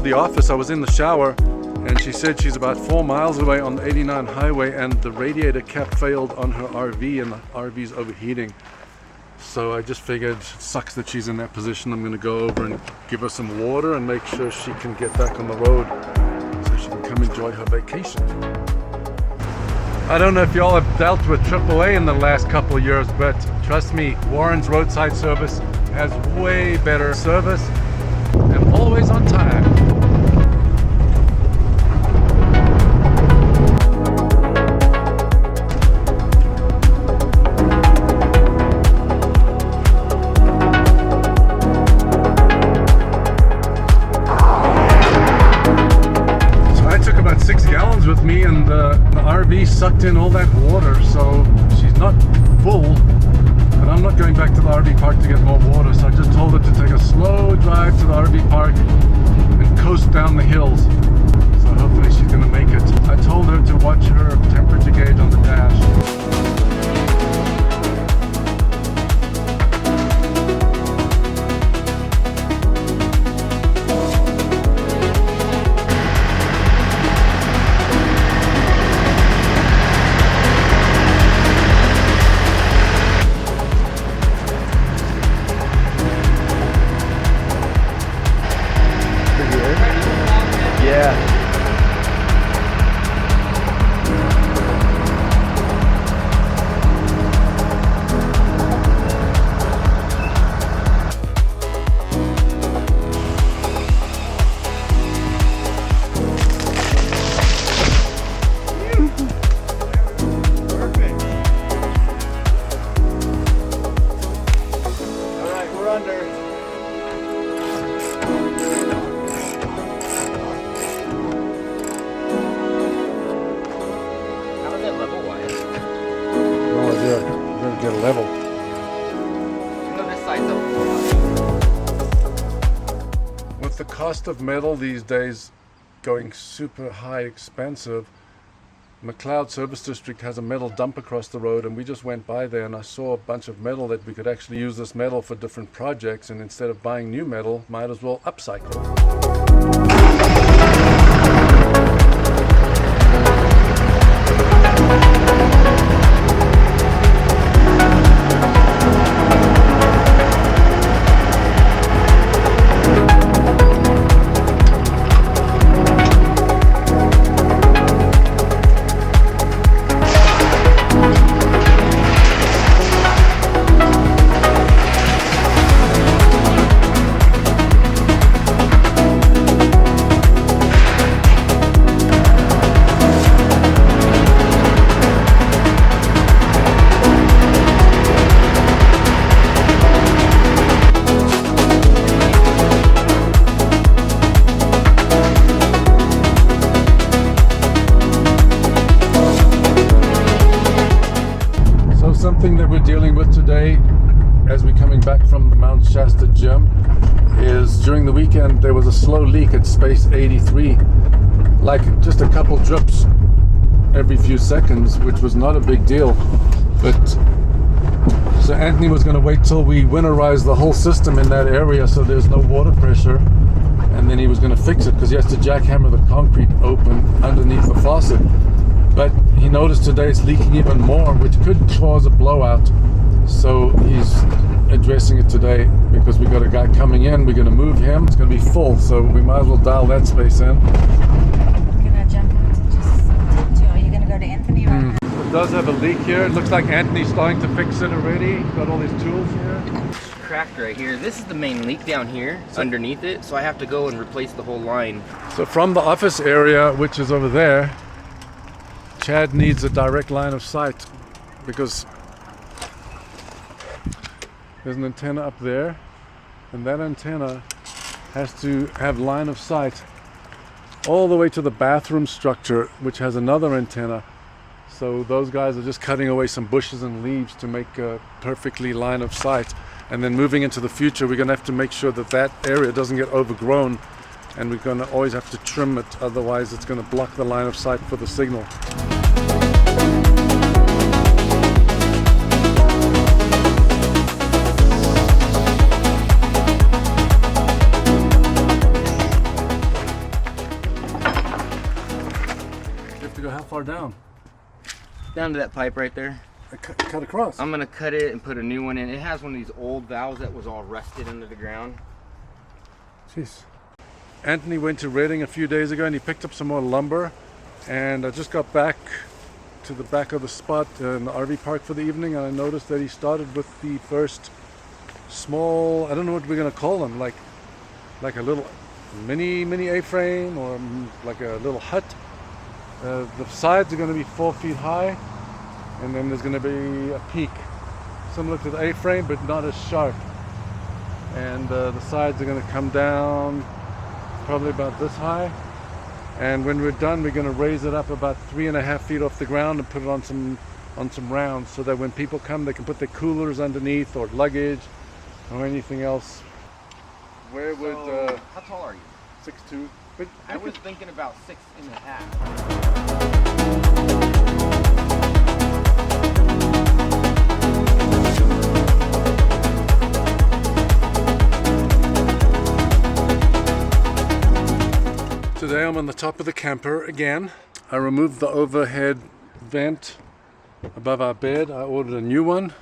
the office. I was in the shower and she said she's about 4 miles away on the 89 highway and the radiator cap failed on her RV and the RV's overheating. So I just figured it sucks that she's in that position. I'm going to go over and give her some water and make sure she can get back on the road so she can come enjoy her vacation. I don't know if y'all have dealt with AAA in the last couple of years, but trust me, Warren's roadside service has way better service and always on time. With me, and the RV sucked in all that water, so she's not full, but I'm not going back to the RV park to get more water, so I just told her to take a slow drive to the RV park and coast down the hills. So hopefully she's going to make it. I told her to watch her temperature gauge on the dash. Get a level. With the cost of metal these days going super high expensive, McCloud Service District has a metal dump across the road, and we just went by there and I saw a bunch of metal that we could actually use this metal for different projects, and instead of buying new metal, might as well upcycle. Something that we're dealing with today as we're coming back from the Mount Shasta gym is during the weekend there was a slow leak at space 83, like just a couple drips every few seconds, which was not a big deal. But so Anthony was going to wait till we winterize the whole system in that area so there's no water pressure, and then he was going to fix it because he has to jackhammer the concrete open underneath the faucet. But he noticed today it's leaking even more, which could cause a blowout. So he's addressing it today because we've got a guy coming in. We're going to move him. It's going to be full, so we might as well dial that space in. You're going to jump out and just talk to you. Are you going to go to Anthony? Right? It does have a leak here. It looks like Anthony's starting to fix it already. He's got all his tools here. It's cracked right here. This is the main leak down here underneath it, so I have to go and replace the whole line. So from the office area, which is over there, Chad needs a direct line of sight because there's an antenna up there, and that antenna has to have line of sight all the way to the bathroom structure, which has another antenna. So those guys are just cutting away some bushes and leaves to make a perfectly line of sight. And then moving into the future, we're going to have to make sure that that area doesn't get overgrown, and we're going to always have to trim it, otherwise it's going to block the line of sight for the signal. far down? Down to that pipe right there. Cut across. I'm gonna cut it and put a new one in. It has one of these old valves that was all rusted under the ground. Jeez. Anthony went to Reading a few days ago and he picked up some more lumber, and I just got back to the back of the spot in the RV park for the evening, and I noticed that he started with the first small, I don't know what we're gonna call them, like a little mini A-frame, or like a little hut. The sides are going to be 4 feet high, and then there's going to be a peak similar to the A-frame but not as sharp, and the sides are going to come down probably about this high, and when we're done we're going to raise it up about 3.5 feet off the ground and put it on some rounds, so that when people come they can put their coolers underneath or luggage or anything else. Where would how tall are you? 6'2". But I was thinking about 6.5. Today I'm on the top of the camper again. I removed the overhead vent above our bed. I ordered a new one.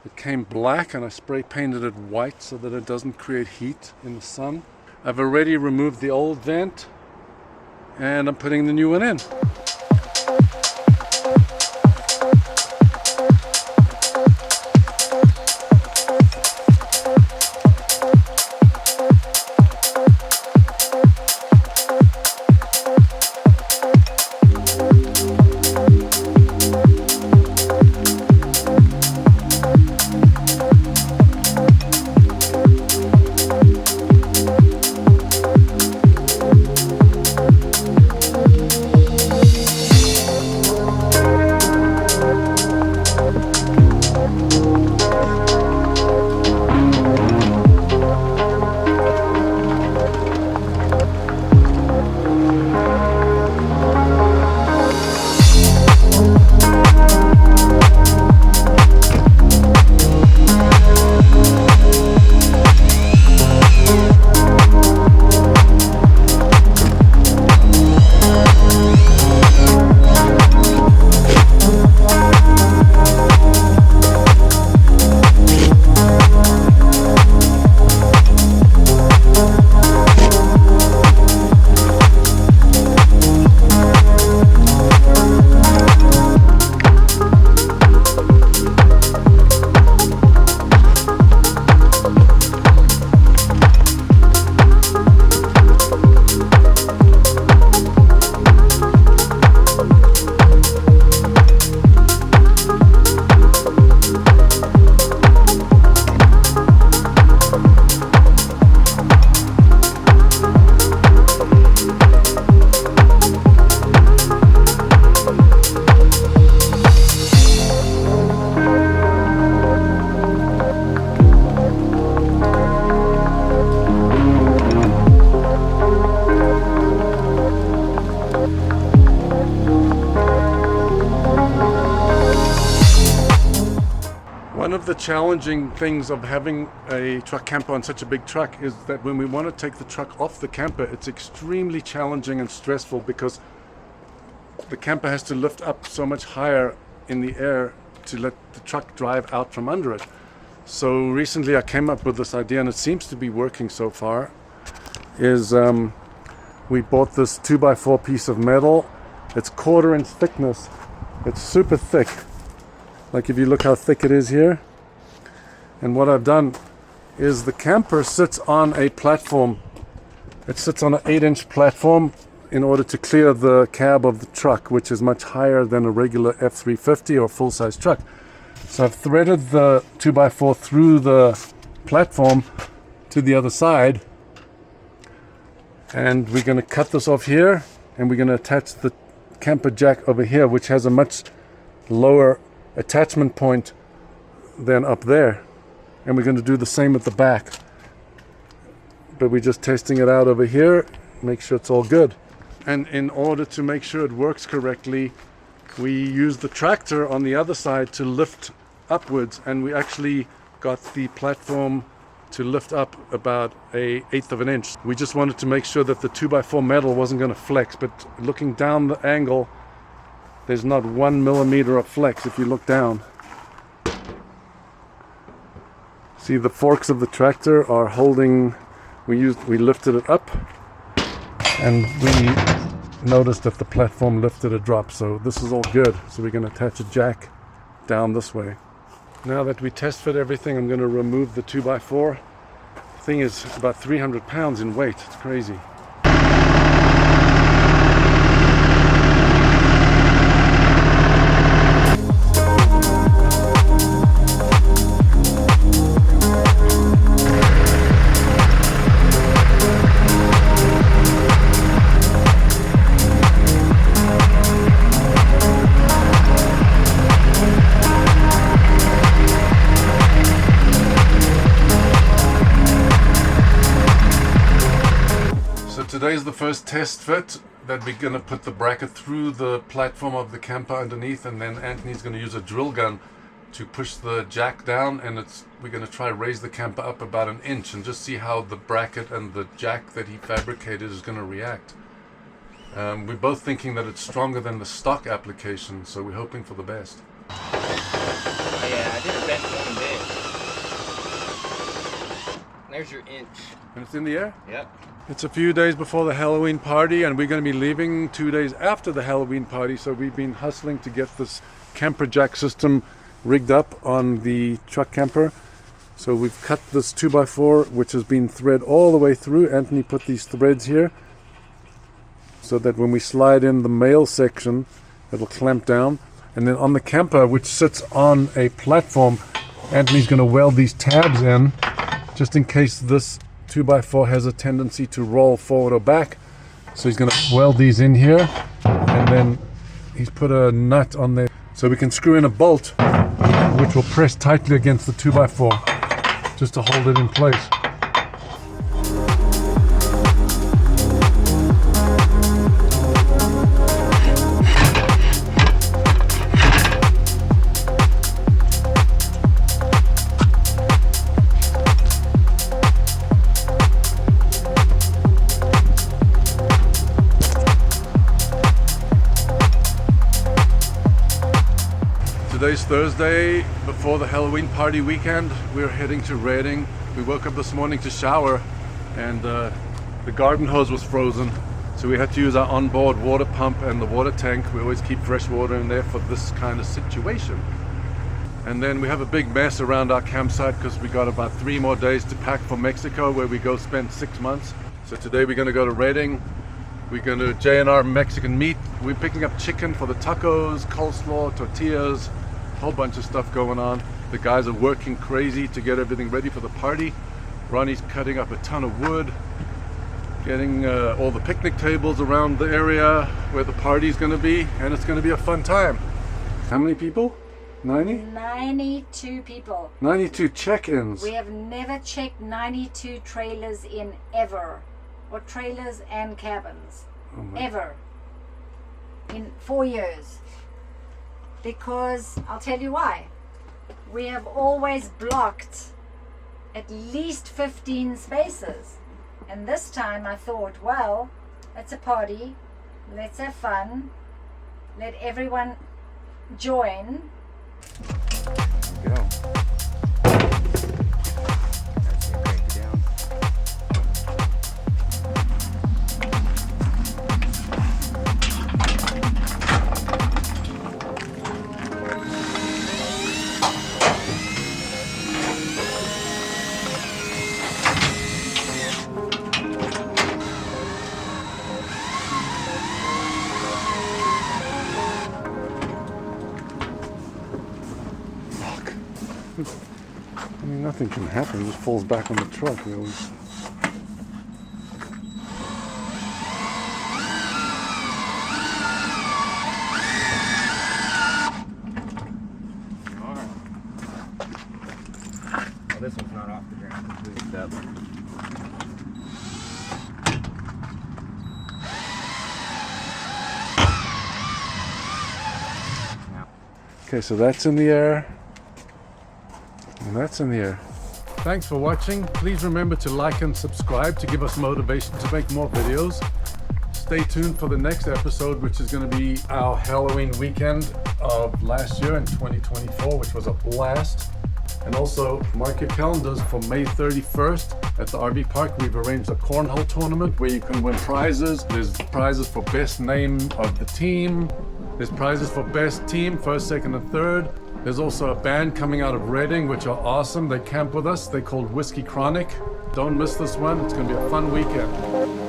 It came black and I spray painted it white so that it doesn't create heat in the sun. I've already removed the old vent and I'm putting the new one in. One of the challenging things of having a truck camper on such a big truck is that when we want to take the truck off the camper, it's extremely challenging and stressful because the camper has to lift up so much higher in the air to let the truck drive out from under it. So recently I came up with this idea, and it seems to be working so far, is we bought this 2x4 piece of metal. It's 1/4 inch thickness. It's super thick. Like if you look how thick it is here. And what I've done is the camper sits on a platform. It sits on an 8-inch platform in order to clear the cab of the truck, which is much higher than a regular F350 or full-size truck. So I've threaded the 2x4 through the platform to the other side. And we're going to cut this off here, and we're going to attach the camper jack over here, which has a much lower attachment point than up there, and we're going to do the same at the back, but we're just testing it out over here, make sure it's all good. And in order to make sure it works correctly, we use the tractor on the other side to lift upwards, and we actually got the platform to lift up about 1/8 of an inch. We just wanted to make sure that the 2x4 metal wasn't going to flex, but looking down the angle There's not 1 millimeter of flex if you look down. See, the forks of the tractor are holding. We lifted it up, and we noticed that the platform lifted a drop, so this is all good. So we're going to attach a jack down this way. Now that we test fit everything, I'm going to remove the 2x4. The thing is about 300 pounds in weight. It's crazy. Today's the first test fit that we're going to put the bracket through the platform of the camper underneath, and then Anthony's going to use a drill gun to push the jack down, and we're going to try raise the camper up about 1 inch and just see how the bracket and the jack that he fabricated is going to react. We're both thinking that it's stronger than the stock application, so we're hoping for the best. Yeah, I did a bent one bit. There's your inch. And it's in the air? Yep. It's a few days before the Halloween party, and we're going to be leaving 2 days after the Halloween party, so we've been hustling to get this camper jack system rigged up on the truck camper. So we've cut this 2x4, which has been thread all the way through. Anthony put these threads here so that when we slide in the male section, it'll clamp down. And then on the camper, which sits on a platform, Anthony's going to weld these tabs in just in case this 2x4 has a tendency to roll forward or back. So he's going to weld these in here, and then he's put a nut on there so we can screw in a bolt which will press tightly against the 2x4 just to hold it in place. Today's Thursday, before the Halloween party weekend. We're heading to Reading. We woke up this morning to shower, and the garden hose was frozen, so we had to use our onboard water pump and the water tank. We always keep fresh water in there for this kind of situation. And then we have a big mess around our campsite because we got about 3 more days to pack for Mexico, where we go spend 6 months. So today we're going to go to Reading. We're going to J&R Mexican meat. We're picking up chicken for the tacos, coleslaw, tortillas, whole bunch of stuff going on. The guys are working crazy to get everything ready for the party. Ronnie's cutting up a ton of wood, getting all the picnic tables around the area where the party's going to be, and it's going to be a fun time. How many people? 90? 92 people. 92 check-ins. We have never checked 92 trailers in ever, or trailers and cabins, ever, in 4 years. Because I'll tell you why. We have always blocked at least 15 spaces, and this time I thought, well, it's a party, let's have fun, let everyone join. Go. I mean, nothing can happen. It just falls back on the truck. We always... Well, this one's not off the ground. It's moved up. Okay, so that's in the air. And that's in the air. Thanks for watching. Please remember to like and subscribe to give us motivation to make more videos. stay tuned for the next episode, which is going to be our Halloween weekend of last year in 2024, which was a blast. And also mark your calendars for May 31st at the RV park. We've arranged a cornhole tournament where you can win prizes. There's prizes for best name of the team. There's prizes for best team, first, second, and third. There's also a band coming out of Reading, which are awesome. They camp with us. They're called Whiskey Chronic. Don't miss this one. It's going to be a fun weekend.